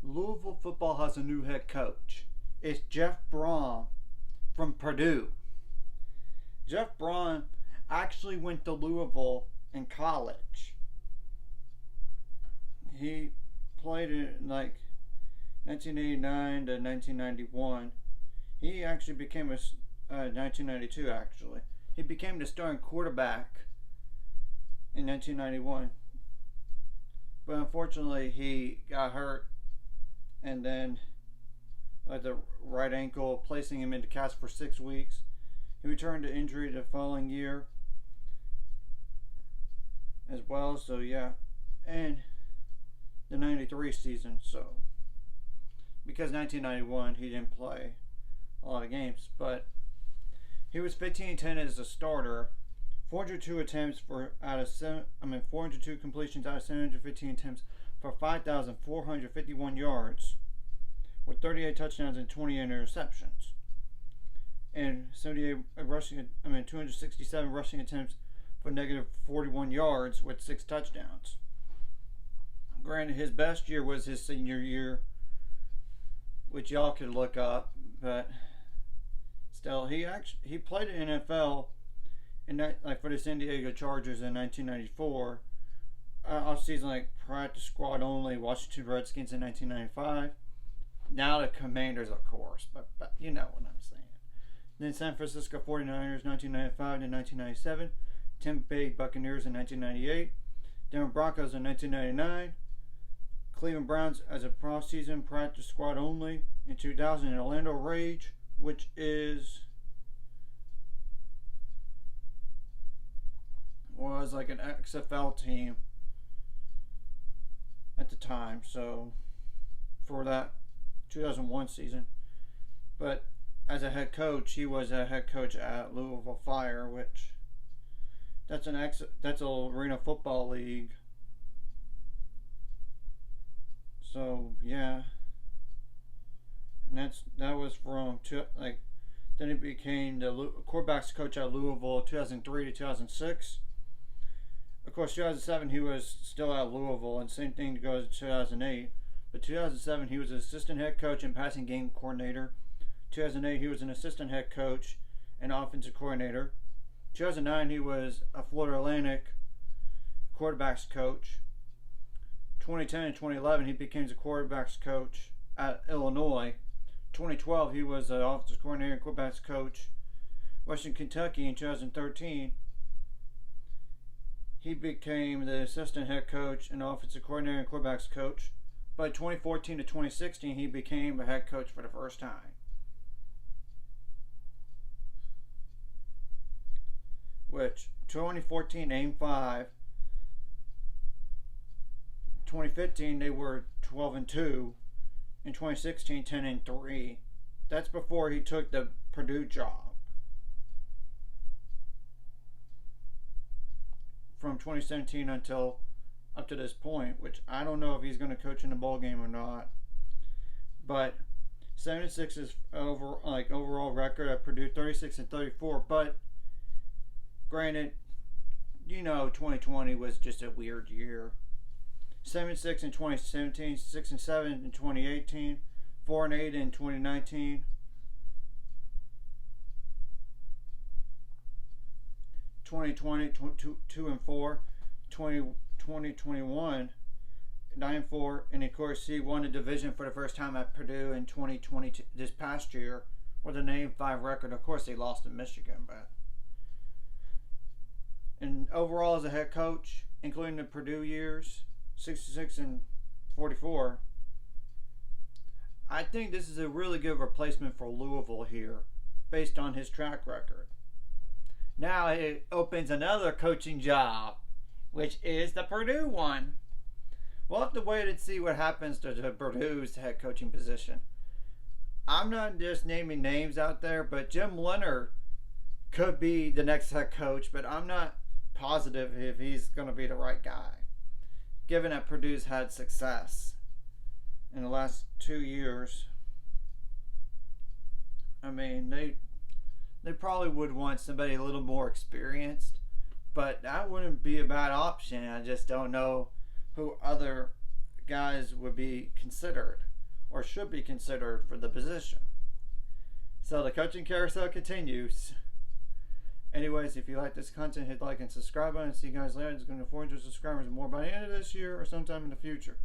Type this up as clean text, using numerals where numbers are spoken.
Louisville football has a new head coach. It's Jeff Brohm from Purdue. Jeff Brohm actually went to Louisville in college. He played in 1989 to 1991. He actually became 1992 actually. He became the starting quarterback in 1991. But unfortunately he got hurt, and then the right ankle, placing him into cast for 6 weeks. He returned to injury the following year as well, so yeah. And the 93 season, so because 1991 he didn't play a lot of games, but he was 15-10 as a starter, 402 attempts for 402 completions out of 715 attempts for 5,451 yards, with 38 touchdowns and 20 interceptions, and 267 rushing attempts for negative 41 yards with 6 touchdowns. Granted, his best year was his senior year, which y'all could look up, but still, he played in NFL for the San Diego Chargers in 1994. Off season practice squad only, Washington Redskins in 1995. Now the Commanders, of course, but you know what I'm saying. Then San Francisco 49ers 1995 to 1997. Tampa Bay Buccaneers in 1998. Denver Broncos in 1999. Cleveland Browns as a season practice squad only in 2000. And Orlando Rage, which was like an XFL team at the time, so for that 2001 season. But as a head coach, he was a head coach at Louisville Fire, which that's an arena football league. So yeah, and that was from then he became the quarterbacks coach at Louisville 2003 to 2006. Of course, 2007 he was still at Louisville, and same thing goes to 2008. But 2007 he was an assistant head coach and passing game coordinator. 2008 he was an assistant head coach and offensive coordinator. 2009 he was a Florida Atlantic quarterbacks coach. 2010 and 2011 he became the quarterbacks coach at Illinois. 2012 he was an offensive coordinator and quarterbacks coach Western Kentucky. In 2013 he became the assistant head coach and offensive coordinator and quarterbacks coach. But 2014 to 2016 he became a head coach for the first time. Which 2014 aimed 5. 2015 they were 12-2. In 2016 10-3. That's before he took the Purdue job. From 2017 until up to this point, which I don't know if he's going to coach in the ball game or not. But 7-6 is overall record at Purdue, 36-34. But granted, 2020 was just a weird year. 7-6 in 2017, 6-7 in 2018, 4-8 in 2019. 2020, 2-4, 2021, 9-4, and of course he won the division for the first time at Purdue in 2022 this past year with a 9-5 record. Of course they lost to Michigan, but and overall as a head coach, including the Purdue years, 66-44. I think this is a really good replacement for Louisville here, based on his track record. Now it opens another coaching job, which is the Purdue one. We'll have to wait and see what happens to the Purdue's head coaching position. I'm not just naming names out there, but Jim Leonard could be the next head coach, but I'm not positive if he's going to be the right guy, given that Purdue's had success in the last 2 years. I mean, they probably would want somebody a little more experienced, but that wouldn't be a bad option. I just don't know who other guys would be considered. or should be considered for the position. So the coaching carousel continues. Anyways, if you like this content, hit like and subscribe button. See you guys later. It's going to 400 subscribers more by the end of this year or sometime in the future.